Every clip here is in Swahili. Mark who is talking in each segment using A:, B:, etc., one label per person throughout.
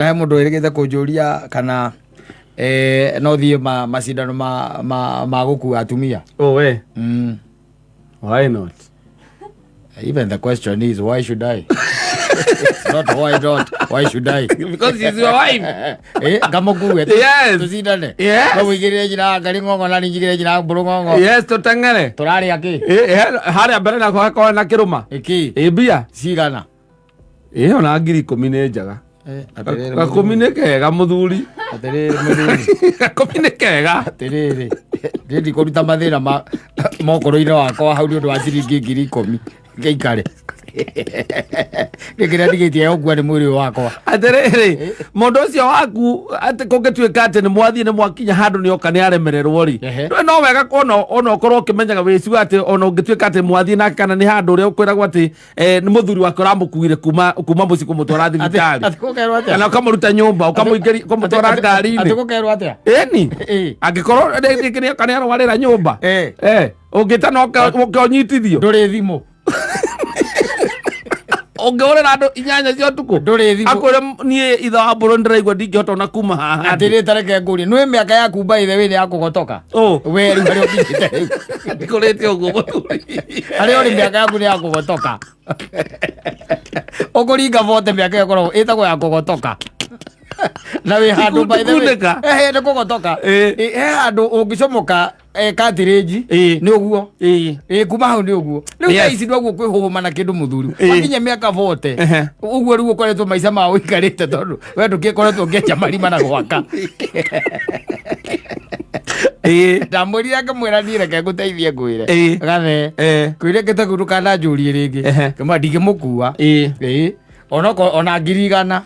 A: he mundu wirigite kunjuria kana no thie macindano ma gukua atumia.
B: Oh we. Why not?
A: Even the question is why should I? Not why not, why should I?
B: Because she's your wife.
A: Kama kuwe.
B: Yes.
A: Tusindane.
B: Yes.
A: Kwa wigire jina ngari ngongo na njigire jina mburu ngongo.
B: Yes, tutangane.
A: Turari aki.
B: Haria mbere na kwa na kiruma.
A: Iki.
B: Bia.
A: Cigana.
B: Ona ngiri 10 nĩ njega. Gakũmi nĩ kega mũthuri.
A: Atiriri mũthuri.
B: Gakũmi nĩ kega.
A: Atiriri. Ndĩ kũruta mathĩna mokoro-inĩ wakwa hau nĩ ũndũ wa ciringi 10,000 gĩikare. Gĩkĩrĩa ndigĩtie ũguo nĩ mwĩrĩ wakwa.
B: Atiriri mũndũ ũcio waku atĩ kũngĩtuĩka atĩ nĩ mwathiĩ nĩ mwakinya handũ nĩ oka nĩ aremererwo rĩ, no wega ona ũkorwo ũkĩmenyaga wĩciu atĩ ona ũngĩtuĩka atĩ mwathiĩ nake kana nĩ handũ ũrĩa ũkwĩragwo atĩ nĩ mũthuri wake ũramũkuire kuma mũciĩ kũmũtwara thibitarĩ kana ũkamũruta nyũmba ũkamũtwara ngari-inĩ.
A: Atĩ gũkerwo atĩa?
B: Ĩni angĩkorwo rĩngĩ nĩ oka nĩ arwarĩra nyũmba ũngĩtana ũkĩonyitithio
A: ndũrĩ thimũ
B: ũngĩhũrĩra andũ 8 cia ũtukũ
A: ndũrĩ thimũ
B: akwĩre niĩ ithe wa mbũrũ ndĩraigua ndingĩhota ona kuma haha.
A: Atĩrĩ tareke ngũrie nĩ mĩaka yaku by the way nĩ ya kũgotoka. We rĩu harĩa ũkinyĩte rĩu
B: ndikũrĩte ũguo mũthuri
A: harĩa ũrĩ mĩaka yaku nĩ ya kũgotoka. Ũkũringa vote mĩaka ĩyo ĩkoragwo ĩtagwo ya kũgotoka. Na wĩ handũ by the way nĩ kũgotoka he handũ ũngĩcomoka katirĩnji nĩ ũguo kuma hau nĩ ũguo rĩu thaa ici nĩguo kwĩhũhũma na kĩndũ mũthuri wakinya mĩaka vote ũguo rĩu ũkoretwo maica mao ũikarĩte tondũ we ndũgĩkoretwo ũngĩenja marima na gwaka. Ndamwĩrire akĩmwĩra niĩ reke ngũteithie ngwĩre gathe kwĩre kĩteguru kananjũrie rĩngĩ kama ndingĩmũkua ona 100,000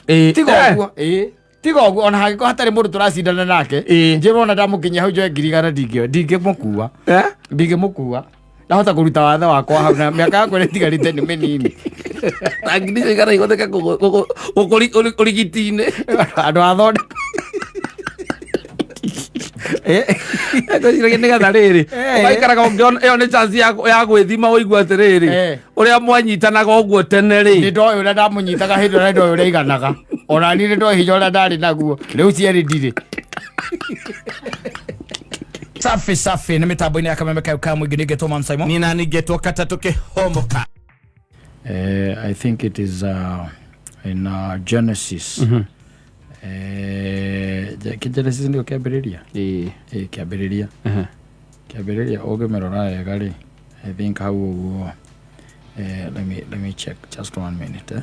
A: tiga ũguo ona hangĩkorwo hatarĩ mũndũ tũracindana nake njĩrona ndamũkinyia hau njoe 100,000 ndingĩmũkua ndahota kũruta watho wakwa hau na mĩaka yakwa ĩtigarĩte nĩ mĩnini.
B: Ngiri cigana ihũthĩke ũrigiti-inĩ
A: andũ athondeka
B: nĩgetha rĩrĩ ũgaikaraga ũngĩona ĩyo nĩ chance ya gwĩthima ũigua atĩrĩrĩ ũrĩa mwanyitanaga ũguo tene rĩ.
A: Nĩ ndoĩ ũrĩa ndamũnyitaga hĩndĩ ĩrĩa ndoĩ ũrĩa iganaga ona niĩ nĩ ndoĩ hinya ũrĩa ndarĩ naguo rĩu cierĩ ndirĩ. Safi nĩ mĩtambo-inĩ ya kameme kau ka mũingĩ nĩngetwo Mam Simon
B: niĩ na nĩngetwo Kata tũkĩhomoka.
A: I think it is in Genesis. Genesis ndio kĩambĩrĩria kĩambĩrĩria ũngĩmĩrora wega rĩ I think hau ũguo let me check just 1 minute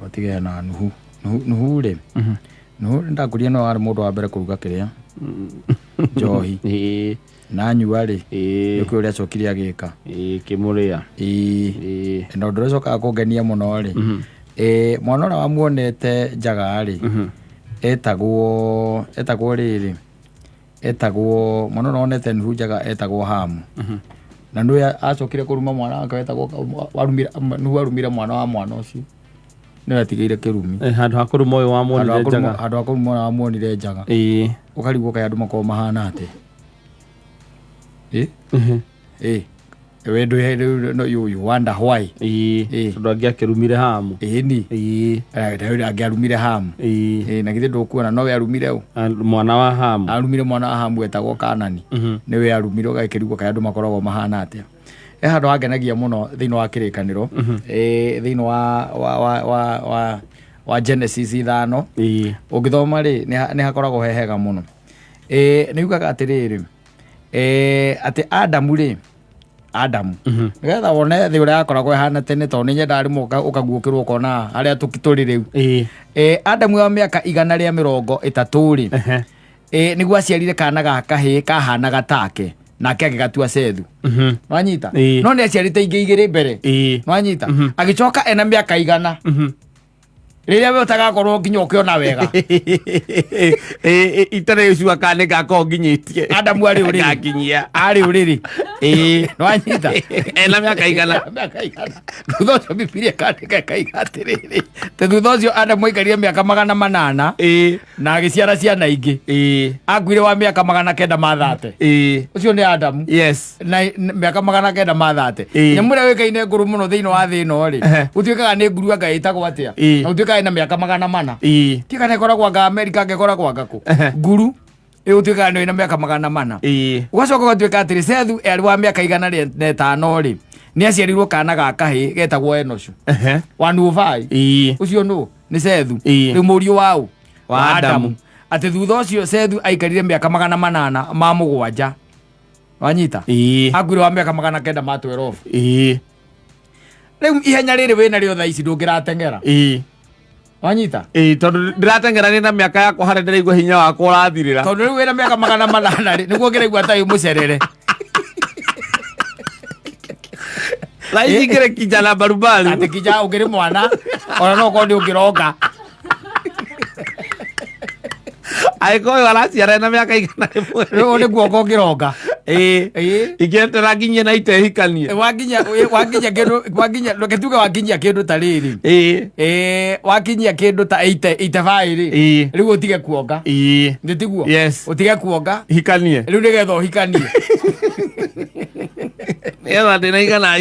A: batige na Nuhu rĩ Nuhu ndakuria no arĩ mũndũ wa mbere kũruga kĩrĩa njohi na nyua rĩ nĩkĩo ũrĩa acokire agĩka
B: kĩmũrĩa
A: na ũndũ ũrĩa ũcokaga kũngenia mũno rĩ mwana ũrĩa wamuonete njaga rĩ etagwo rĩrĩ mwana ũrĩa wonete Nuhu njaga etagwo Hamu na nĩwe acokire kũruma mwana wake wetagwo Nuhu arumire mwana wa mwana ũcio nĩwe atigĩire kĩrumi
B: handũ ha kũruma ũyũ wamuonire njaga
A: handũ ha kũruma ũyũ wamuonire njaga ũkarigwo kaĩ andũ makorwo mahana atĩ we you wonder why
B: tondũ angĩakĩrumire Hamu
A: angĩarumire Hamu na githĩ ndũkuona nowe arumire
B: mwana wa Hamu
A: arumire mwana wa Hamu etagwo Kanani nĩwe arumire ũgakĩrigwo kaĩ andũ makoragwo mahana atĩa handũ hangenagia mũno thĩinĩ wa kĩrĩkanĩro thĩinĩ wa Genesis 5 ũngĩthoma rĩ nĩ hakoragwo hehega mũno nĩugaga atĩrĩrĩ atĩ Adamu nĩgetha wone thĩ ũrĩa yakoragwo ĩhana tene tondũ nĩ nyenda rĩmwe ũkaguũkĩrwo ũkona harĩa tũrĩ rĩu Adamu wa mĩaka 130 rĩ nĩguo aciarire kana ga kahĩĩ kahanaga take nake agĩgatua Sethu nwanyita no nĩ aciarĩte ingĩ igĩrĩ mbere nwanyita agĩcoka ena mĩaka 100 rĩrĩa we ũtagakorwo nginya ũkĩona wega
B: itarĩ ũcua kana gakorwo nginyĩtie
A: Adamu arĩ ũrĩrĩ nwanyita
B: ena mĩaka
A: 100 thutha ũcio Bibilia ĩkandĩka ĩkaiga atĩrĩrĩ thutha ũcio Adamu aikarire mĩaka 800 na agĩciara ciana ingĩ akuire wa mĩaka 930 ũcio nĩ Adamu na mĩaka 930 nyamũ ĩrĩa wĩkaine ngũrũ mũno thĩinĩ wa thĩ ĩno rĩ gũtuĩkaga nĩ nguru anga ĩtagwo atĩa gũtuĩka tuika ina miaka 400 tika ne kora kwa America ngekora kwa ngako nguru tuika no ina miaka 400 ugacoka tuika atiri Sethu eri wa miaka 105 ri ni aciarirwo kana ga kahi getagwo Enoshu 105 ucio no ni Sethu riu murio wao wa Adamu ati thutha ucio Sethu aikarire miaka 800 ma mugwanja wanyita akuire wa miaka 900 ma 12 riu ihenya riri wina rio tha ici ndungiratengera wanyita
B: tondu ndiratengera ni na miaka yakwa hare ndiraigua hinya wakwa urathirira
A: tondu riu wina miaka 800 ri niguo ngiraigua tai mucerere
B: Laisi ngire kijana barubaru
A: ati kijana ungiri mwana ona no kondi ungiroka
B: aikoyo araciara na miaka 100
A: riu ni guoko ungiroka
B: igetera nginye na itehikanie
A: wakinya ndoketuga wakinyia kindu ta riri wakinyia kindu ta 85 ri riu utige kuonga nditiguo utige kuonga
B: hikanie
A: riu nigetha hikanie
B: Ela ndina igana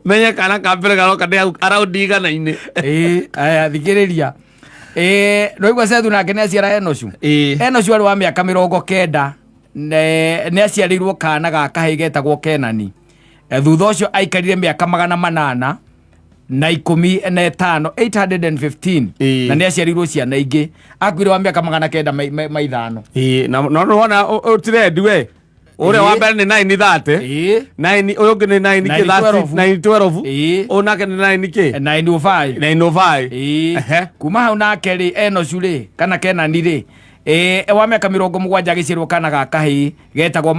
B: menye kana kambere garoka ndi around igana-ini
A: aya thikiriria noigua Sethu nake nĩ aciara Enoshu Enoshu arĩ wa mĩaka 90 nĩ aciarirwo kana ga kahĩ getagwo Kenani thutha ũcio aikarire mĩaka 800 na 15 815 na nĩ aciarirwo ciana ingĩ akuire wa mĩaka 900
B: no wona utirendi we ore wa mbere ni 930 9 uyu ngi ni 912 onake ni 905
A: kuma hau nake ri Enoshu ri kana Kenani ri wa miaka 70 agicirwo kana ga kahi getagwo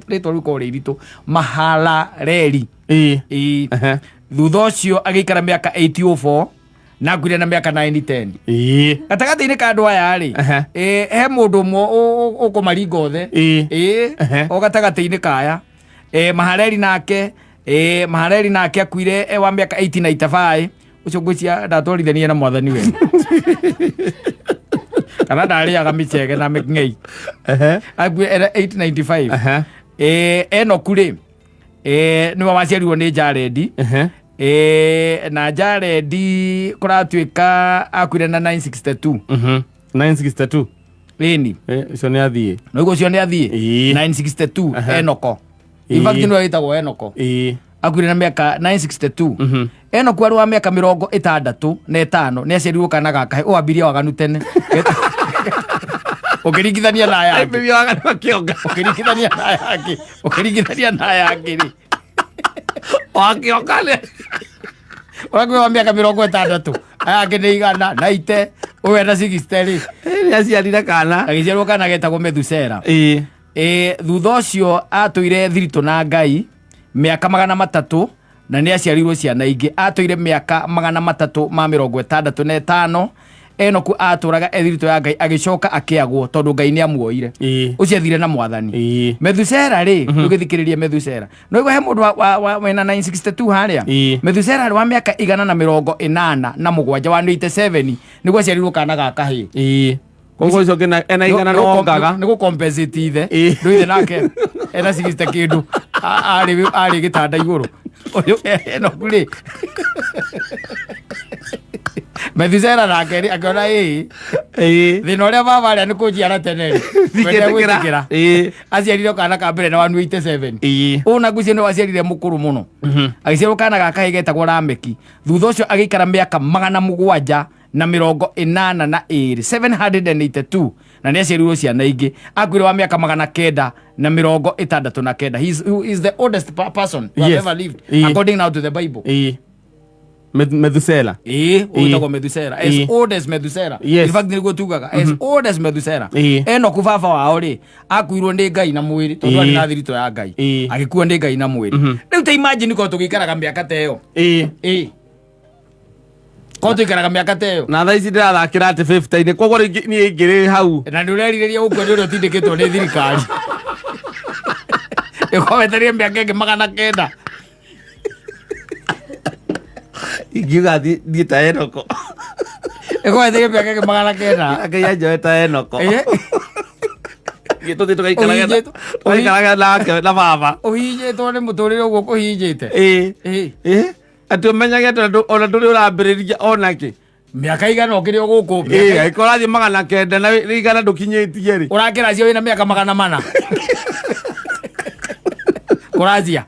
A: ritwa riko ri ritu Mahalaleli thutha ucio agikara miaka 804 na nguire na miaka 910 gatagati-ini ka andu aya ri he mundu mwe ukumaringa othe o gatagati-ini kaya Mahalaleli nake akuire wa miaka 1895 ucio ngwicia ndatwarithania na mwathani we kana ndariaga micege na ng'ei akuire 895 Enoku ri niwe waciarirwo ni Jaredi na Jaredi kuratuika akuire na
B: 962
A: ini
B: icio ni athie
A: no iguo cio ni athie 962 Enoko in fact niwe witagwo Enoko akuire na miaka 962 Enoku arĩ wa miaka 65 nĩ aciarirwo kana gaka wambirie waganu tene ukiringithania na aya
B: bibi waganu akionga
A: ukiringithania na aya angĩ ri
B: wakionga le
A: wakwe wa miaka 60 aya angĩ nĩ igana na ite uwe na 60 ri
B: nĩ aciarire kana
A: agĩciarwo kana getagwo Methusela thutha ũcio atũire thiritũ na Ngai miaka 300 na nĩ aciarirwo ciana ingĩ atũire miaka 365 Enoku atũraga ethiritũ ya Ngai agĩcoka akĩagwo tondũ Ngai nĩ amuoire ũcio athire na mwathani Methusela ri ndũgĩthikĩrĩria Methusela no igwe he mũndũ wa 962 harĩa Methusela wa miaka 187 na 187 nĩguo aciarirwo kana ga kahĩ
B: koguo icio ena igana no ongaga
A: nĩ gũ compensate ithe ndũithe nake ena 60 kĩndũ arĩ gĩtanda igũrũ ũyũ Enoku ri Methusela nake ri akiona thina ũrĩa baba arĩa nĩ kũnjiara tene ri gwĩtĩkĩra aciarire kana ka mbere na 187 ũna ngucio nĩ waciarire mũkũrũ mũno agĩciarwo kana ga kahĩ getagwo Lameki thutha ũcio agĩikara mĩaka 782 na nĩ aciarirwo ciana ingĩ akuire wa miaka 969 he is the oldest person who has ever lived according now to the Bible
B: Methusela
A: uitagwo Methusela as old as Methusela in fact nĩguo tugaga as old as Methusela Enoku baba wao ri akuirwo nĩ Ngai na mwĩrĩ tondũ arĩ na thiritũ ya Ngai agĩkuo nĩ Ngai na mwĩrĩ rĩu ta imagine ko tũgĩikaraga mĩaka ta ĩyo ko tũikaraga mĩaka ta ĩyo
B: na thaa ici ndĩrathakĩra atĩ 50-inĩ koguo niĩ ngĩrĩ hau
A: na nĩ ũrerirĩria gũkua nĩ ũrĩa ũtindĩkĩtwo nĩ thirikari ĩkoweterie mĩaka ĩngĩ 900
B: ingiuga thiĩ ta Enoko
A: ĩkoweterie mĩaka ĩngĩ 900
B: Ngai anjoe ta Enoko gĩtũthiĩ tũgaikaraga nake na baba
A: ũhinyĩtwo nĩ mũtũrĩre ũguo kũhinyĩte
B: atĩ ũmenyage ona ndũrĩ ũrambĩrĩria onakĩ
A: miaka igana ukiri guku
B: aikora thi 900 na igana ndukinyitie ri
A: urakira cio wina miaka 400 kurazia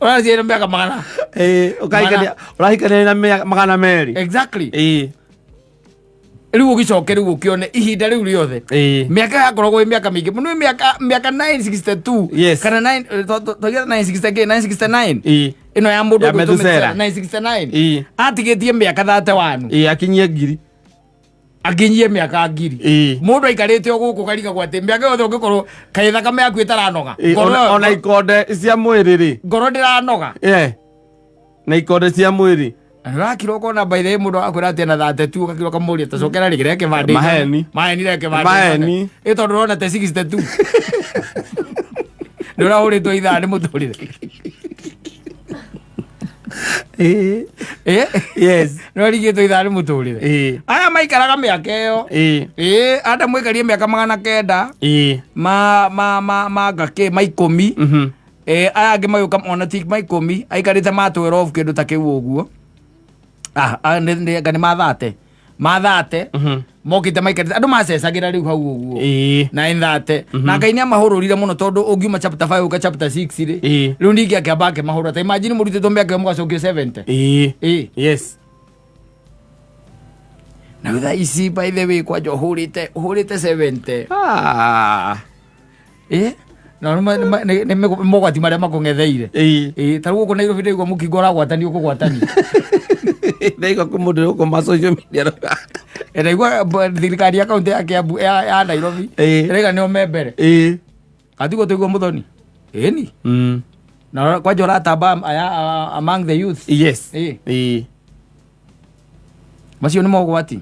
A: urazia na miaka 100
B: ukaikania urahikania na miaka 200
A: exactly riu ugicoke riu ukione ihinda riu riothe miaka yakoragwo miaka mingi muno miaka 962 kana 969 ino ya mundu gutumira 969 atigitie miaka 31
B: akinyie ngiri
A: akinyie miaka ngiri mundu aikarite o guku kariga gwate miaka yothe ungikorwo kaitha kame yaku itaranoga
B: ona ikonde cia mwiri ri
A: ngoro ndiranoga
B: na ikonde cia mwiri
A: Rakiro kona by the mundu akwira ati na 32 ukakiro kamuria tacokera rigire ke bandi maheni reke bandi ito ndorona te 62 ndora uri to itha ni muturire
B: yes
A: no rigito itha ni muturire aya maikaraga miaka iyo anda mwikarie miaka 900 ma gake maikumi aya angi mayuka ona tik maikumi aikarite ma 12 kindu ta kiu uguo ngani mathate mokite maikarite andu macecagira riu hau uguo na inthate na Ngai ni amahururire muno tondu ungiuma chapter 5 uka chapter 6 ri riu ndingi akiambake mahurura ta imagine murutitwo miaka mugacokio 70
B: yes
A: na witha ici by the way kwa jo hurite 70 ni mogwati maria makungetheire tarugu ku Nairobi ndiguo mukingo uragwatani ukugwatani
B: ndaiga ku mundu ukuma social media
A: ndaigua thirikari ya kaunti ya Kiambu ya Nairobi ndaiga nio membere katigo tuigua muthoni ni na kwa jo ratamba among the youth
B: yes
A: macio ni mogwati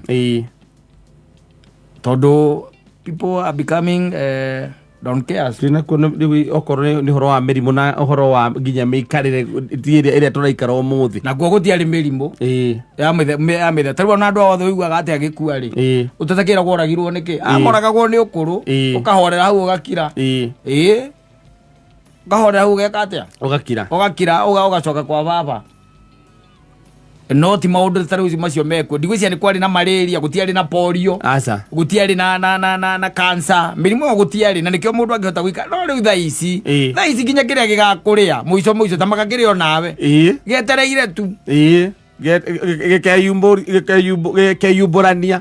A: tondu people are becoming don't care
B: sina ko ni okorwo ni horo wa mirimu na horo wa nginya mikarire ire turaikara umuthi
A: na guo gutiari mirimu ya mithe tarwa na andu othe uiguaga ati agikua ri utatakira goragirwo niki amoragagwo ni ukuru ukahorera hau ugakira ukahorera hau ugeka atia ugakira ugacoka kwa baba no ti maundu taruzi macio mekwo ndigwiciria ni kwari na malaria gutiari na polio gutiari na cancer mirimu yo gutiari na nikio mundu angihota gwika no riu thaa ici nginya kiria gigakuria muico tamaka kirio nawe getereire tu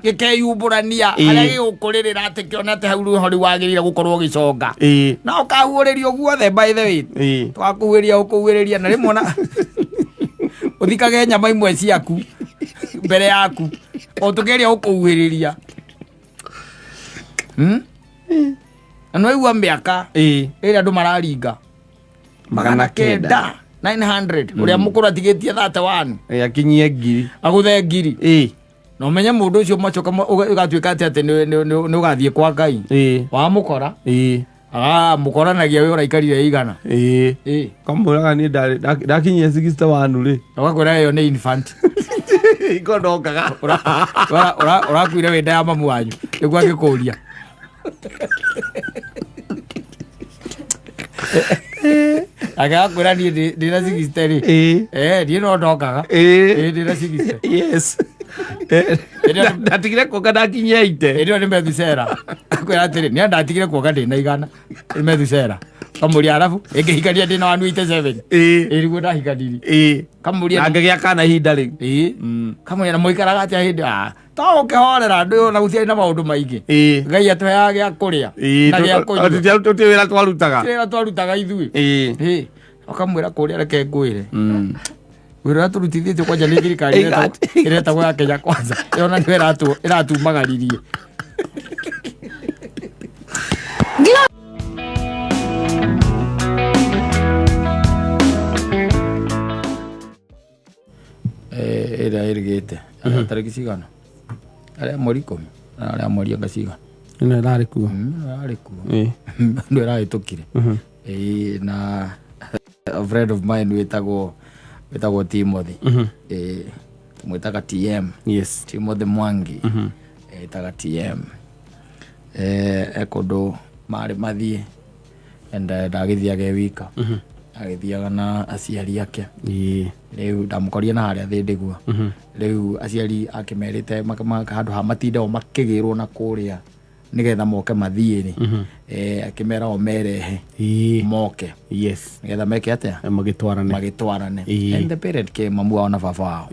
A: gikeyumburania aria gigukuririra ati kiona ati hau hori wagirire gukorwo giconga na ukahuuririo guothe by the way twakuhuiria ukuhuiriria na rimwe na uthikage nyama imwe ciaku mbere yaku o tugeria ukuhuiriria no igua miaka iri andu mararinga 900 uria mukuru atigitie 31
B: akinyie ngiri
A: aguthe ngiri no menye mundu ucio macoka ugatuika ati ni ugathie kwa Ngai wa mukora mukoranagia we uraikarire igana
B: kamuraga ni ndakinyie 61 ri
A: ugakwira yo ni infant
B: ikondokaga
A: urakwire wenda ya mamu wanyu niguo angikuria agakwira ni ndina 60 ri ni no ndokaga ndina 60
B: yes ndatigire kuoga ndakinyia 80
A: ndio ni Methusela akwira atiri ni ndatigire kuoga ndina igana ni Methusela kamuria arafu ingihikania ndina 187 iriguo ndahikanirie kamuria
B: angegia kana ihinda riu
A: kamuria na muikaraga atia hindi to ukihorera ndu na gutiari na maundu maingi Ngai atweaga gya kuria na gya kunyua
B: tuti wira twarutaga
A: ithui akamwira kuria reke ngwire wira turutithitio kwanja ni thirikari iretagwo ya Kenya Kwanza yona ndio iratumagaririe ira irigite tariki cigana aria mweri 10 aria mweri anga cigana
B: ino irari kuo
A: ndio irahitukire na a friend of mine wetagwo Timothy tumwitaga TM Timothy Mwangi etaga TM ekundu mari mathie enda ndagithiage wika agithiaga na aciari ake riu ndamukoria na haria thindigua riu aciari akimerite handu ha matinde o makigirwo na kuria nigetha moke mathie akimera o merehe moke nigetha meke atia magitwarane and the parent came mamu ona baba wao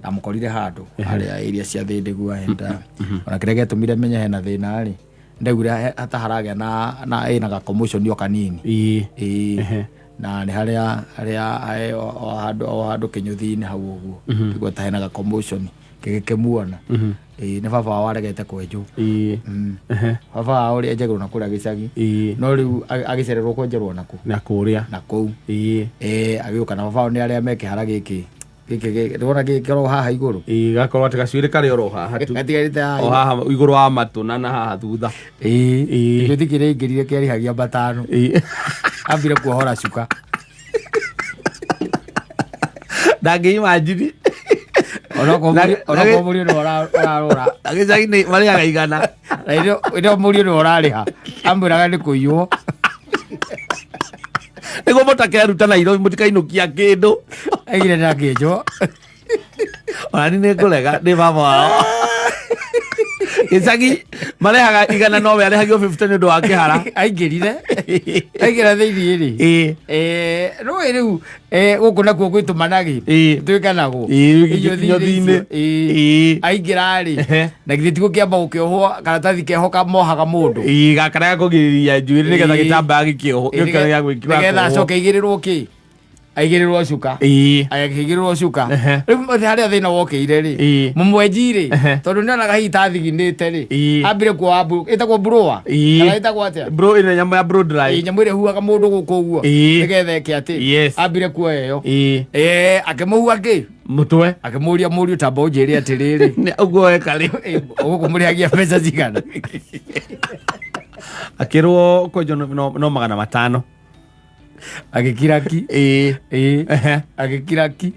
A: ndamukorire handu haria area cia thindigua enda ona kirege tumire menye hena thina ri ndegura hata haragia na ina commotion yo kanini na ni haria o handu kinyuthi-ini hau uguo igwa ta hena commotion kigekemuona ni baba wao aregete kwenju baba wao ri enjagirwo na kuria gicagi no riu agicererwo kwenjerwo na kuria na kou agiuka na baba wao ni aria meke hara giki ndona gikero haha iguru
B: gakorwo ati gacuire kari oro haha tu o haha iguru wa matu na haha thutha
A: githikire ingirire kiarihagia batano ambire kuohora cuka
B: ndangĩ imagine
A: onako muri no orarora
B: agicagi mari agaigana
A: ino muri no orariha ambiraga ni kuiywo
B: ego mutakeruta na iro mutikainukia kindu
A: aigire na kinjo
B: oni ni ngurega ni baba wao gicagi marehaga igana no we arehagio 50 ni ndu wa kihara
A: aingirire thiini ri no riu guku nakuo gwitumanaga twikanago
B: inyuthi-ini
A: aingira ri na githiti gukiamba gukiohwo karatathi kehoka mohaga mundu
B: gakara kugiriria njuiri nigetha gitamba gikioho gikara gwikira
A: nigetha acoke igirirwo ki aigirirwo cuka aigirirwo cuka riu haria thina wokire ri mumwenji ri tondu nionaga hita thiginite ri ambire kuoha itagwo broa kana itagwo atia
B: bro ina nyama ya bro dry
A: nyama ire huaga mundu guku uguo nigetha eke ati ambire kuoya iyo akimuhua ki
B: mutwe
A: akimuria muri tamba njiri atiriri
B: uguo eka ri
A: uguo murihagia mbeca cigana
B: akirwo kwenjo no 500
A: agikiraki agikiraki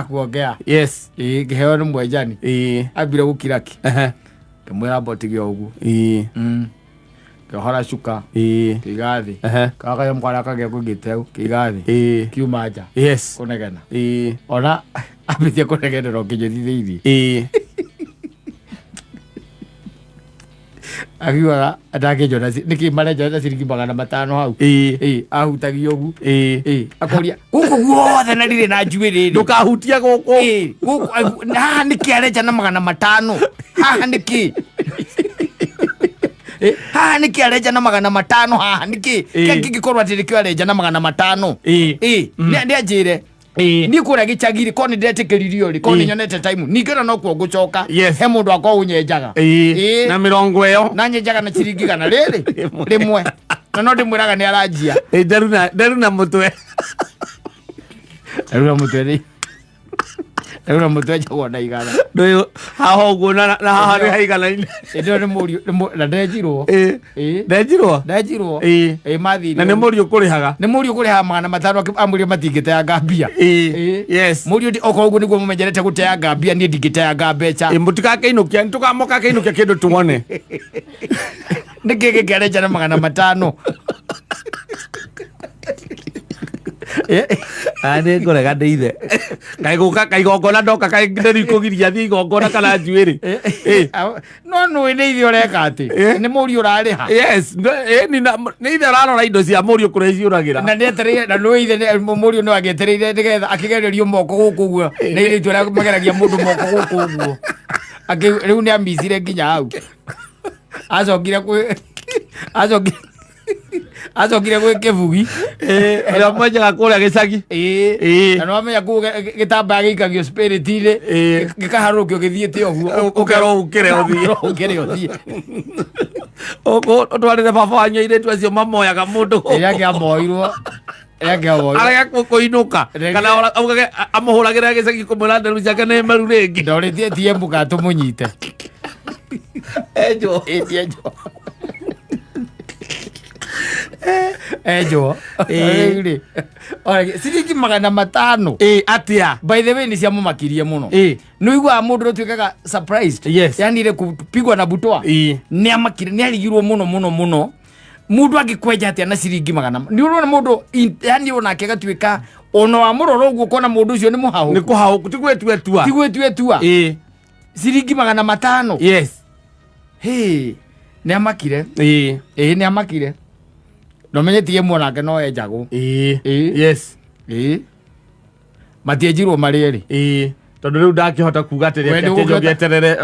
A: kuongea ngiheo ni mwenjani ambire gukiraki ngimwira mbotigio uguo ngihora cuka kigathi kagaya mkwara kagia kugiteu kigathi kiuma nja kunegena ona ambithia kunegenera nginyuthi thiini agiwaga atakinjona niki marenja na ciringi 500 hau ahutagio ugu akoria guku guothe na riri na njuiri
B: ndukahutia guku
A: haha niki arenja na 500 haha niki haha niki arenja na 500 haha niki kingikorwo ati niki arenja na 500 ni anjire ni kuria gicagiri ko ni ndetikiririo ri ko ni nyonete time ningena no kuo gucoka he mundu akwa unyenjaga
B: na 20 iyo
A: na nyenjaga na ciringi kana riri rimwe na no ndimwiraga ni aranjia
B: nderu na mutwe
A: ri Eura mutwe jagwa na igana.
B: Ndio haho uguo na haha ni haigana ine.
A: Ndio ni muri na ndejirwo. Ndejirwo. Mathi.
B: Na ni muri ukurihaga.
A: Ni muri ukuriha 500 amuri matingite ya gambia.
B: Yes.
A: Muri ndi oko uguo niguo mumenjerete guteya gambia ni ndigite ya gambecha.
B: Mutika kainukia ntukamoka kainukia kindu tuone.
A: Nikige gereja na 500.
B: Ane ngore gadeithe kaigongona ndoka kaigitheri kugiria thi igongona kana njuiri
A: no ni ithio reka ati ni muri urariha
B: ni ithe ararora indo cia muri kureciuragira
A: na ni etereire na no ithe muri no agetereire nigetha akigererio moko guku guo na ile itwe mageragia mundu moko guku guo riu ni ambicire nginya hau azogire gwe kevugi
B: ela mmoja gakola gicagi
A: na no amenya ku gitamba gikagio spirit ile gikaharukio githiete oguo
B: ukero ukire
A: othie
B: oko twarire baba wanyu ire twacio mamoyaga mundu
A: yake amoirwo
B: ara kuinuka kana augage amuhuragira gicagi kumura nderu ciake ne meru ringi
A: ndoritie tie mbuka tumunyite ejo ciringi 500
B: atia
A: by the way ni cia mumakirie muno no igwa mundu twikaga surprised yani ile kupigwa na butwa ni amakire ni aligirwo muno mundu angikwenja atia na ciringi 100 ni urona mundu yani onake gatuika ono wa muroro uguo kona mundu ucio ni muhahu
B: ni kuhahu
A: tigwetue tua ciringi 500
B: yes
A: ni amakire ni amakire no menyetie mwanake no enjago
B: yes
A: matienjirwo marĩeri
B: tondu riu ndakihota kuga ati reke ngeterere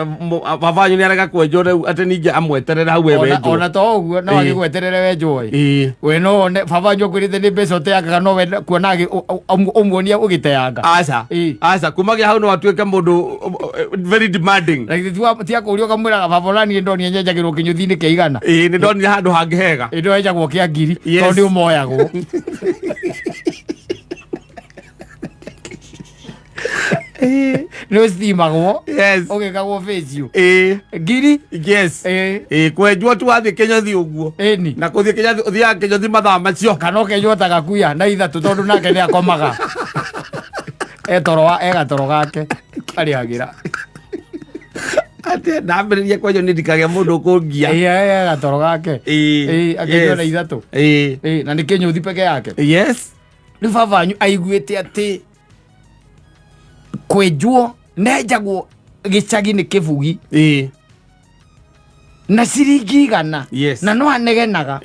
B: baba wanyu ni arega kwenjwo riu ati ninge amweterere hau wenjwo
A: ona to uguo no agigweterere wenjwo we no baba wanyu kwirite ni mbeca uteangaga no we kuona umuonia ugiteanga
B: aca kumagia hau no atuike mundu very demanding
A: like tia kurio kamwira baba rani ndoni nyenjagirwo kinyuthi-ini kia 100
B: ni ndoni handu hangi hega
A: ndo enjagwo kia 1000 tondu umoyagwo no stimagwo ugikagwo face ngiri
B: kwenjwo tu wathie kinyothi uguo na kuthie kinyothi uthiaga kinyothi mathaa macio
A: kana ukenjwo ta gakuya na 3 tondu nake ni akomaga egatoro gake ariagira
B: ati ndambiririe kwenjwo ni ndikagia mundu kungia
A: egatoro gake akenjwo na 3 na ni kinyuthi peke yake ni baba wanyu aiguite ati kwenjwo nenjagwo gicagi-ini kibugi na ciringi 100 na no anegenaga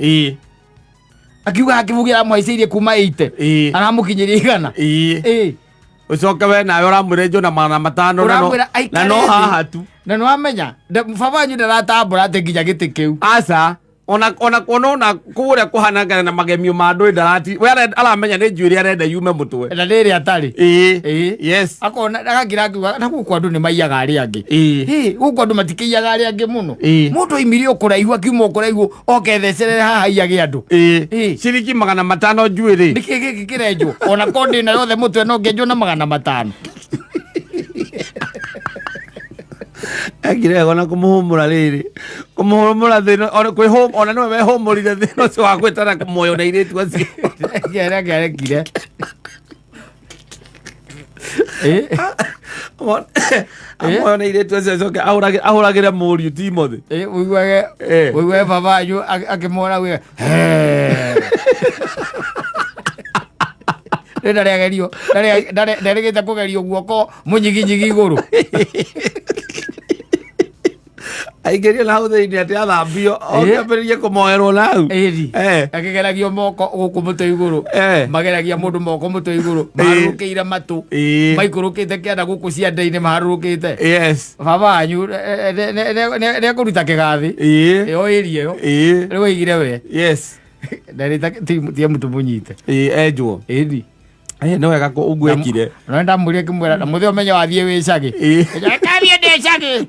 A: akiuga kibugi aramwiceirie kuma 80 aramukinyiria 100
B: ucoke we nawe uramwire njo na 500 na no haha tu
A: na no amenya baba wanyu ndaratambura ati nginya giti kiu
B: aca ona kuria kuhanangana na magemio ma ndu ndarati we aramenya ni njuiri arenda yume mutwe
A: na riri atari
B: yes
A: akona agagira akiuga na guku andu ni maiyaga ari angi guku andu matikiyaga ari angi muno mundu imirio kuraihu akiuma kuraihu okethecerere haha iyage andu
B: ciringi 500 njuiri
A: niki giki kirenjwo ona kondi na yothe mutwe no ngenjwo na 500
B: agire ona kumuhumura riri kumuhumura thina ona kwi home ona no we humurire thina ucio wa gwetana kumoyo na iritu acio
A: gere kire
B: amoyo na iritu acio coke ahuragire muriu Timothy
A: uiguage baba wanyu akimwona we ndariagerio ndarigite kugerio guoko munyiginyigi iguru
B: aingerio na hau thiini ati athambio okiambiririe kumoerwo na hau
A: akigeragio moko guku mutwe iguru mageragia mundu moko mutwe iguru maharurukire matu maikurukite kianda guku cianda-ini maharurukite baba wanyu nekuruta kigathi oirie yo riu oigire we ndarita tie mutu munyite
B: enjwo no wega ko ugwekire
A: no ndamuria kimwira na muthio menya wathie wicagi kathie ndicagi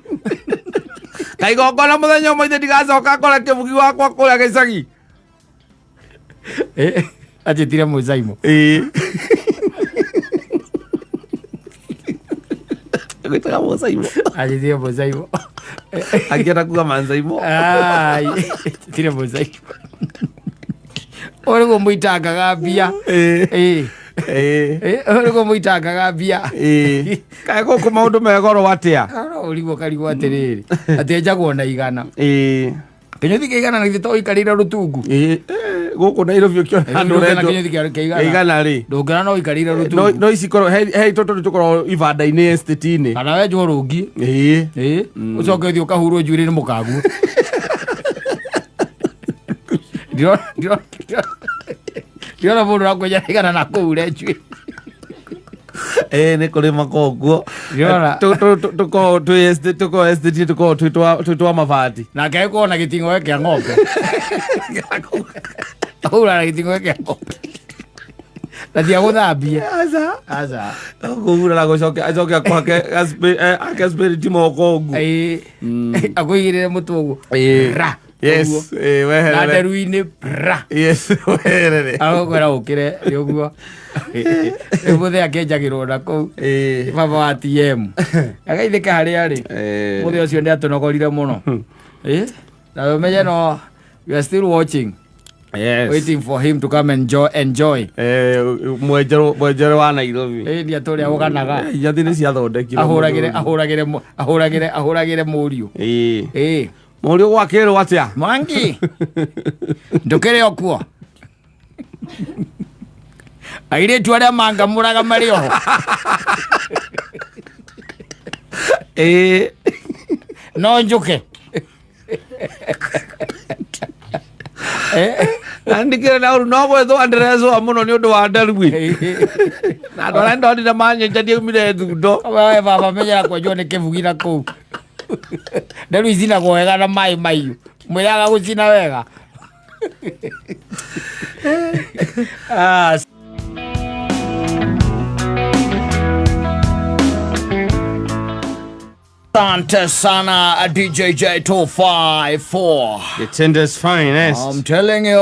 B: kaigongona muthenya umwe ithe ndigacoka ngore kibugi wakwa kuria gicagi
A: anjitire muzaimo
B: gwitaga muzaimo
A: anjitire muzaimo
B: angienda kuga manzaimo
A: tire muzaimo origuo muitangaga mbia origuo muitangaga mbia
B: kae guku maundu megoro atia
A: uriguo kariguo atiriri ati enjagwo na 100 kinyuthi kia 100 na githito ikarire rutungu
B: guku Nairobi ukiona andu rendo
A: kinyuthi kia
B: 100 ri
A: ndungana no ikarire rutungu
B: no ici korwo he toto tukoro ibanda-ini estate-ini
A: kana wenjwo rungi ucoke uthio kahurwo njuiri ni mukagu ndiona mundu nakwenja 100 na kuure njuiri
B: ni kuri makonguo tuko estate twitwa mabati
A: nake ekuona giting'o kia ng'ombe aura na giting'o kia ng'ombe na ndiaguthambie aca
B: kuhura na acoke ake spirit moko uguo
A: akuigirire mutu uguo na nderu-ini agukwera ukire uguo muthe akenjagirwo na kuu baba wa TM agaithika haria ari muthe ucio ni atunogorire muno na umenye no we are still watching waiting for him to come and enjoy
B: mwenjero wa Nairobi
A: ndia turia uganaga
B: nyathi ni ciathondekirwo
A: ahuragire muriu
B: Murio gwakirwo atia
A: Mwangi ndukire okuo airetu aria mangamuraga mari oho no njuke
B: andikire na no gwetho andrezo muno ni undu wa ndarugwi na ndora ndonire manyenjanie mire thundo
A: we baba menya kwenjwo ni kibugira kuu ndaru icinagwo wega na mai maiu mwiraga gucina wega Asante sana DJJ 254.
C: Tender's finest.
A: I'm telling you.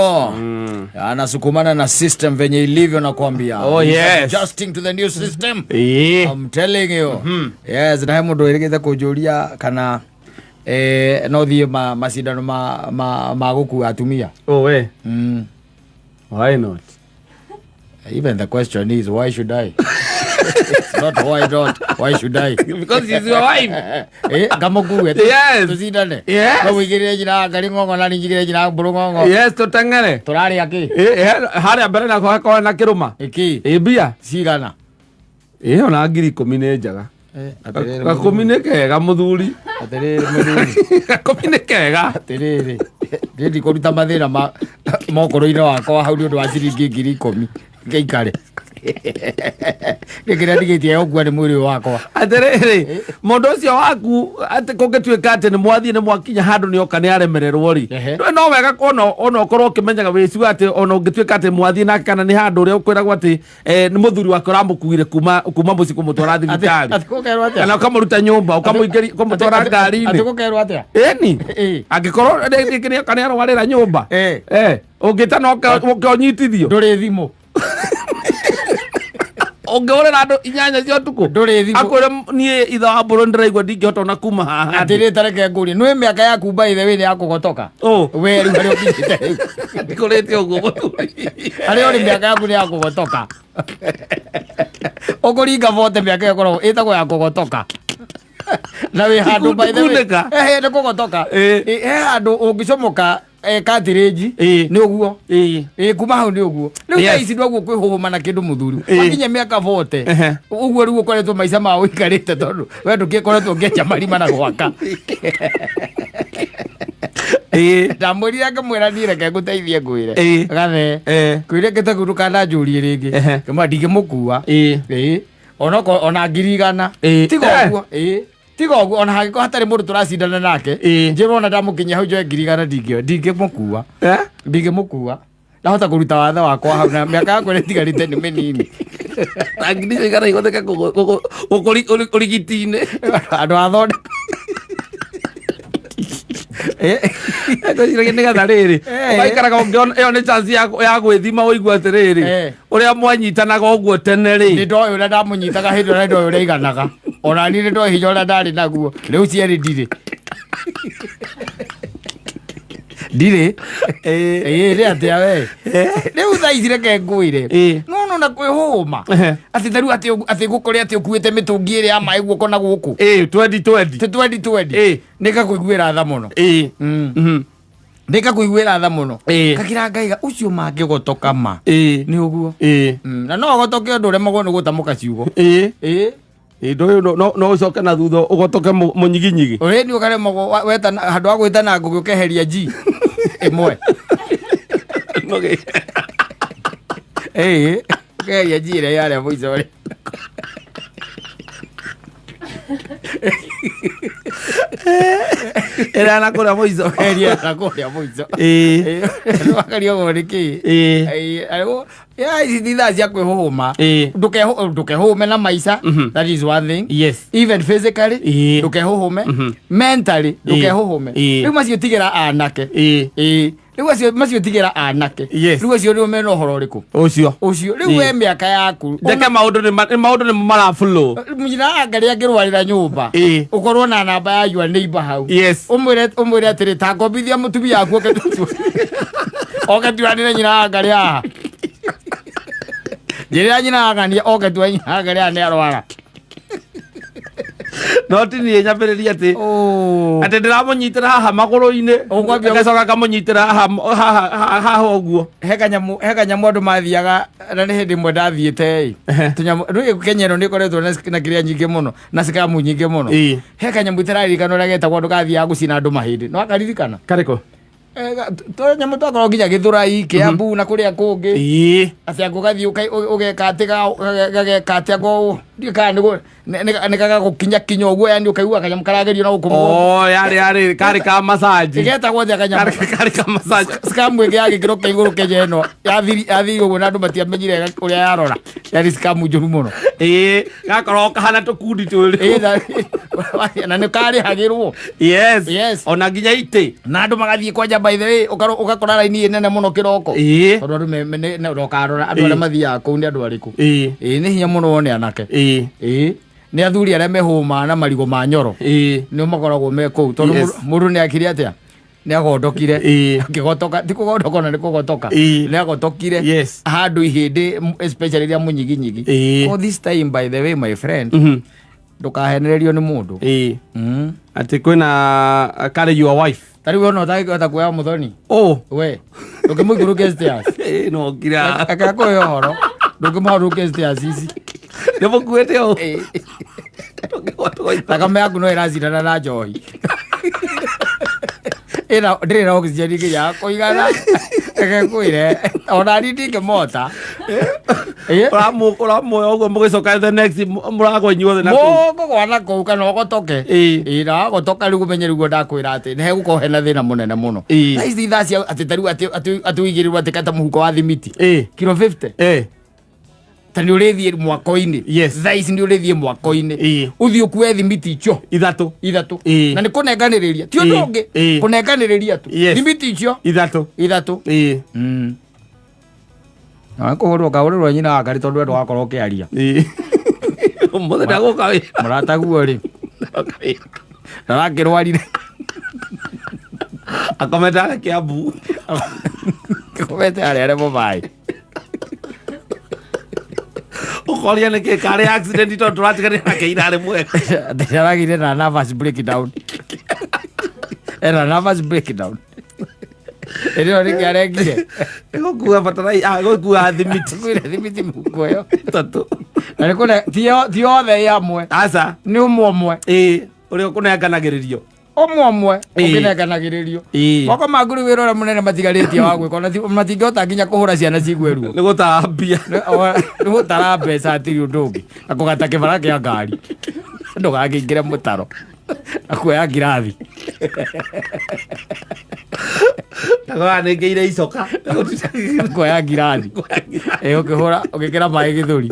A: Anasukumana na system venye ilivyo na kuambia.
B: Oh yes.
A: Adjusting to the new system.
B: Yeah.
A: I'm telling you. Yes, na hemo ndo iregeza kujuria kana no thie macindano ma guku atumia.
B: Oh we. Why not?
A: Even the question is why should I? It's not why not. Why should I?
B: Because she's your wife.
A: Gamoku.
B: Yes.
A: Tusidane.
B: Yes.
A: No wigire jina garingongo na ningire jina burungongo.
B: Yes, tutangane.
A: Turari aki.
B: Haria mbere na kwa na kiruma.
A: Iki.
B: Bia.
A: Cigana.
B: Ona ngiri 10 nĩ njega. Gakũmi nĩ kega mũthuri.
A: Atiriri mũthuri.
B: Gakũmi nĩ kega.
A: Atiriri. Ndĩ kũruta mathĩna mokoro-inĩ wakwa hau nĩ ũndũ wa ciringi 10,000 ngeikare. Nĩkĩrĩa ndigĩtie ũkua nĩ mwĩrĩ wakwa.
B: Atiriri mũndũ ũcio waku atĩ kũngĩtuĩka atĩ nĩ mwathiĩ nĩ mwakinya handũ nĩ oka nĩ aremererwo rĩ. No wega ona ũkorwo ũkĩmenyaga wĩciu atĩ ona ũngĩtuĩka atĩ mwathiĩ nake kana nĩ handũ ũrĩa ũkwĩragwo atĩ nĩ mũthuri wake ũramũkuire kuma mũciĩ kũmũtwara thibitarĩ kana ũkamũruta nyũmba ũkamũtwara ngari-inĩ.
A: Atĩ gũkerwo atĩa?
B: Ĩni angĩkorwo nĩ oka nĩ arwarĩra nyũmba ũngĩtana ũkĩonyitithio
A: ndũrĩ thimũ
B: ũngĩhũrĩra andũ 8 cia ũtukũ
A: ndũrĩ thimũ
B: akwĩre niĩ ithe wa mbũrũ ndĩraigua ndingĩhota ona kuma haha
A: atĩrĩ tareke ngũrie nĩ mĩaka yaku by the way nĩ ya kũgotoka we rĩu harĩa ũkinyĩte rĩu
B: ndikũrĩte ũguo mũthuri
A: harĩa ũrĩ mĩaka yaku nĩ ya kũgotoka ũkũringa vote mĩaka ĩkoragwo ĩtagwo ya kũgotoka na wĩ handũ by the way nĩ kũgotoka he handũ ũngĩcomoka katirĩnji nĩ ũguo kuma hau nĩ ũguo rĩu tha ici nĩguo kwĩhũma na kĩndũ mũthuri wakinya mĩaka vote ũguo rĩu ũkoretwo maica ma ũikarĩte tondũ we ndũgĩkoretwo ũngĩenja marima na gwaka ndamwĩrire ngĩmwĩra niĩ reke ngũteithie ngwĩre gathe kwĩre ngĩteguru kananjũrie rĩngĩ ngĩmwĩra ndingĩmũkua ona 100,000 tiga ũguo ona hangĩkorwo hatarĩ mũndũ tũracindana nake njĩrona ndamũkinyia hau njoe 100,000 ndingĩmũkua ndahota kũruta wathe wakwa hau na mĩaka yakwa ĩtigarĩte nĩ mĩnini
B: angiricio kana igotheka ũrigiti-inĩ
A: andũ athondeka
B: ngwĩciragia nĩgetha rĩrĩ ũgaikaraga ũngĩona ĩyo nĩ chance ya gwĩthima ũigua atĩrĩrĩ ũrĩa mwanyitanaga ũguo tene rĩ
A: nĩ ndoĩ ũrĩa ndamũnyitaga hĩndĩ ĩrĩa ndoĩ ũrĩa iganaga ona niĩ nĩ ndoĩ hinya ũrĩa ndarĩ naguo rĩu cierĩ ndirĩ ndirĩ rĩ atĩa we rĩu thaa ici reke ngwĩre no na kwĩhũma atĩ tarĩu atĩ gũkorĩa atĩ ũkuĩte mĩtũngi ĩrĩ ya maĩ guoko na gũkũ 2020 nĩgakũiguĩra tha mũno nĩgakũiguĩra tha mũno kakĩra ngaiga ũcio mangĩgotoka ma nĩ ũguo na no ũgotoke ũndũ ũrĩa magwo nĩ gũtamũka ciugo
B: ndũyũ no ũcoke na thutha ũgotoke mũnyiginyigi
A: ũrĩni ũkaremagwo handũ wa gwĩtana ngũgĩ ũkeheria ji ĩmwe ũkeheria ji ĩrĩa yarĩa mũico rĩ
B: ĩrĩa nakũrĩa mũico
A: ũkeheria nakũrĩa mũico wakaria ũguo nĩ kĩ ici nĩ thaa cia kwĩhũma ndũkehũme na maica that is one thing even physically ndũkehũme mentally ndũkehũme rĩu macio tigĩra anake rĩu macio tigĩra anake rĩu acio nĩo mena ũhoro ũrĩkũ ũcio rĩu we mĩaka yaku
B: ndeke maũndũ nĩ maraflow
A: nyina Ngai angĩrwarĩra nyũmba ũkorwo na namba ya your neighbor hau ũmwĩre atĩrĩ ta ngombithia mũtumia waku oketuanĩre nyina Ngai haha njĩrĩra nyina ngania oketua nyina Ngai haha nĩ arwara
B: no ti ni nyambĩrĩria atĩ ndĩramũnyitĩra haha magũrũ-inĩ ngacoka kamũnyitĩra haha ũguo
A: he kanyamũ andũ mathiaga na nĩ hĩndĩ ĩmwe ndathiĩte rĩu Kenya ĩno nĩ ĩkoretwo na kĩrĩa nyingĩ mũno na cikamu nyingĩ mũno he kanyamũ ĩtararirikana ũrĩa getagwo andũ gathiaga gũcina andũ mahĩndĩ no akaririkana
B: karĩkũ
A: nyamũ twakorwo nginya Gĩthũrai Kĩambu na kũrĩa kũngĩ atĩ angũgathiĩ ũgeka atĩ gageka atĩ angũ ndiũĩ nĩ gagagũkinya kinya ũguo yani ũkaigua kanyamũ karagerio na gũkũ
B: yarĩ karĩ ka massage
A: getagwo atĩa kanyamũ
B: karĩ ka massage
A: scam ĩngĩ ya gĩkĩro kĩa igũrũ Kenya ĩno yathiri ũguo na andũ matiamenyire ũrĩa yarora yarĩ scam njũru mũno
B: gakorwo kahana tũkundi twĩrĩ
A: na nĩ karĩhagĩrwo
B: ona nginya itĩ
A: na andũ magathiĩ kwanja by the way ũgakora raini nene mũno kĩroko tondũ andũ ũrokarora andũ arĩa mathiaga kũu nĩ andũ arĩkũ nĩ hinya mũno wone anake nĩ athuri arĩa mehũma na marigũ ma Nyoro nĩ makoragwo me kũu tondũ mũndũ nĩ akire atĩa nĩ agondokire akĩgotoka ti kũgondoka na nĩ kũgotoka nĩ agotokire handũ ihĩndĩ especially rĩrĩa mũnyiginyigi this time by the way my friend ndũkahenererio nĩ mũndũ
B: atĩ kwĩna carry your wife
A: tari wona ũtangĩkĩhota kuoya mũthoni we ndũngĩmũikũrũkia stairs
B: no ngira
A: akakuoya ũhoro ndũngĩmũharũkia stairs ici
B: nĩ mũkuĩte
A: thakame yaku no ĩracindana na njohi ndĩrĩ na oxygen nginya kũigana egekwĩre ona ni ndingĩmota
B: ũramuoya ũguo mũgĩcoka the next mũragwo inyuothe na
A: mũgũgwana kũu kana ũgotoke na wagotoka rĩu ũmenye rĩu ndakwĩra atĩ nĩ hegũkorwo hena thĩna mũnene mũno na ici thaa cia atĩ tarĩu atĩ ũigĩrĩrwo atĩ kata mũhuko wa thimiti kilo 50 tani ũrĩthiĩ mwako-inĩ thaa ici nĩ ũrĩthiĩ mwako-inĩ ũthiĩ ũkue thimiti icio ithatũ na nĩ kũnenganĩrĩria ti ũndũ ũngĩ kũnenganĩrĩria tu thimiti icio ithatũ na kũhũrwo kahũrĩrwo nyina wa Ngarĩ tondũ wendo wakorwo ũkĩaria
B: mũthĩ ndagũka wĩ
A: mũrataguo rĩ ndarakĩrwarire
B: akomete harĩa Kĩambu
A: akomete harĩa Remo-Maĩ
B: ũkoria nĩkĩ karĩ accident tondũ tũratiganire nake irarĩ mwega
A: ndaragire na nervous breakdown era nervous breakdown ĩrĩo nĩkĩ arengire
B: gũkua
A: thimiti mũhuko ĩyo na nĩ kũne ti othe ĩ hamwe
B: aca
A: nĩ ũmwe
B: ũrĩa ũkũnenganagĩrĩrio
A: ũmwe ũkĩnenganagĩrĩrio moko maku rĩu wĩra ũrĩa mũnene matigarĩtie wa gwĩka ona matingĩhota nginya kũhũra ciana cigweruo
B: nĩ gũtara mbia
A: nĩ gũtara mbeca atirĩ ũndũ ũngĩ na kũgata kĩbara kĩa ngari ndũgakĩingĩre mũtaro na kuoya ngirathi
B: nĩngĩire icoka
A: kuoya ngirathi ũkĩhũra ũgĩkĩra maĩ gĩthũri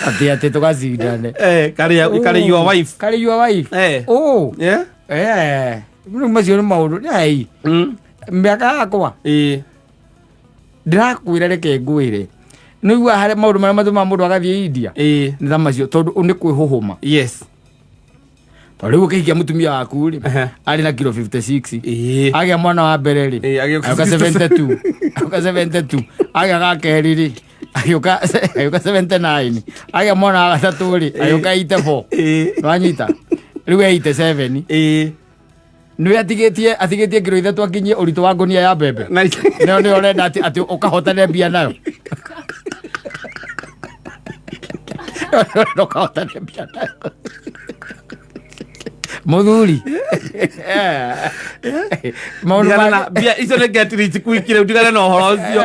A: atĩ tũgacindane
B: carry your wife
A: rĩu macio nĩ maũndũ mĩaka yakwa ndĩrakwĩra reke ngwĩre nĩ igua harĩ maũndũ marĩa matũmaga mũndũ agathiĩ India nĩ ta macio tondũ nĩ kwĩhũhũma tondũ rĩu ũkĩhikia mũtumia waku rĩ arĩ na kilo 56 agĩa mwana wa mbere rĩ agĩũka 72 agĩa ga kerĩ rĩ agĩũka 79 agĩa mwana wa gatatũ rĩ agĩũka 84 nwanyita rĩu 87 nĩwe atigĩtie kiro ithatũ akinyie ũritũ wa ngũnia ya mbembe nĩyo ũrenda atĩ ũkahotane mbia nayo ũkahotane mbia nayo mũthuri
B: mbia icio nĩ get-rich quick rĩu ndigane na ũhoro ũcio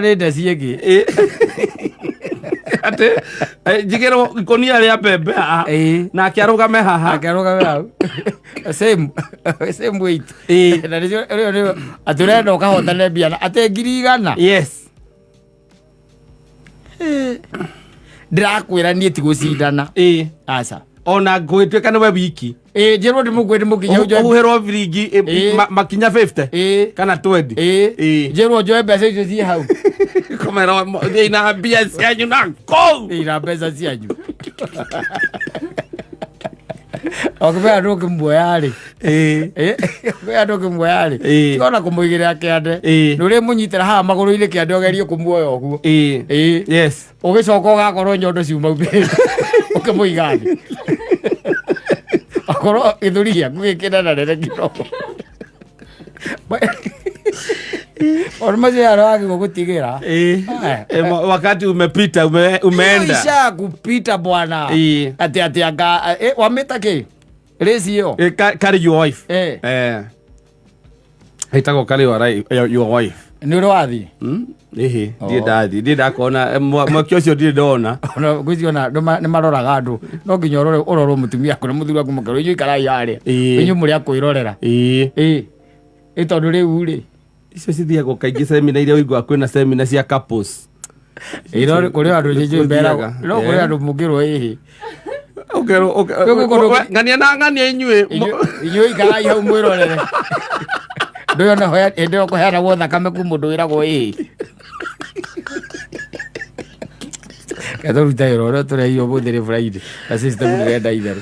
A: nĩ ndeci ĩngĩ
B: atĩ njigĩrwo ikũnia rĩa mbembe nake arũgame haha
A: same weight na nĩcio atĩ ũrenda ũkahotane mbia atĩ 100,000 ndĩrakwĩra niĩ ti gũcindana aca
B: ona ngũgĩtuĩka nĩwe wiki
A: njĩrwo ndĩmũkinya
B: ũhũhĩrwo biringi makinya 50 kana 20
A: njĩrwo njoe mbeca icio ciĩ hau
B: komera ina mbia cianyu na kũu
A: ina mbeca cianyu okĩmenya andũ ũkĩmuoya-rĩ okĩmenya andũ ũkĩmuoya-rĩ tiona kũmũigĩrĩra kĩande nĩ ũrĩ mũnyitĩra haha magũrũ-inĩ kĩande ũgerie kũmuoya ũguo ũgĩcoka ũgakorwo nyondo ciuma uke muigani akorwo ithuri giaku gikirana nene kiroko ona macio aragi gugutigira
B: wakati umepita umeenda
A: isha kupita bwana ati anga wameta ki resi hiyo
B: carry your wife hitako carry your wife
A: ni rwathi
B: ndiä ndathi ndiä ndakona mwaki å cio ndirä ndona
A: gwiciona nä maroraga andå no nginya å mutumia aku na må thuri aku må kerwo inyuä ikarai harä inyuä må rä a kwä rorera ä tondå rä u rä
B: icio cithiagwo kaingä semina iria wĩiguaga kwĩna semina cia couples
A: kå rä andå njä mberaga no kå rä andå må ngä rwo ä
B: ng'ania na ng'ania
A: inyuä ikarai hau mwä rorere ndå yona hä ndä ä kå heanagwo thakame ku må ndå wä ragwo ä ketå ruta wä ra å rä a tå reio må thä rä braidi na system nä renda itherå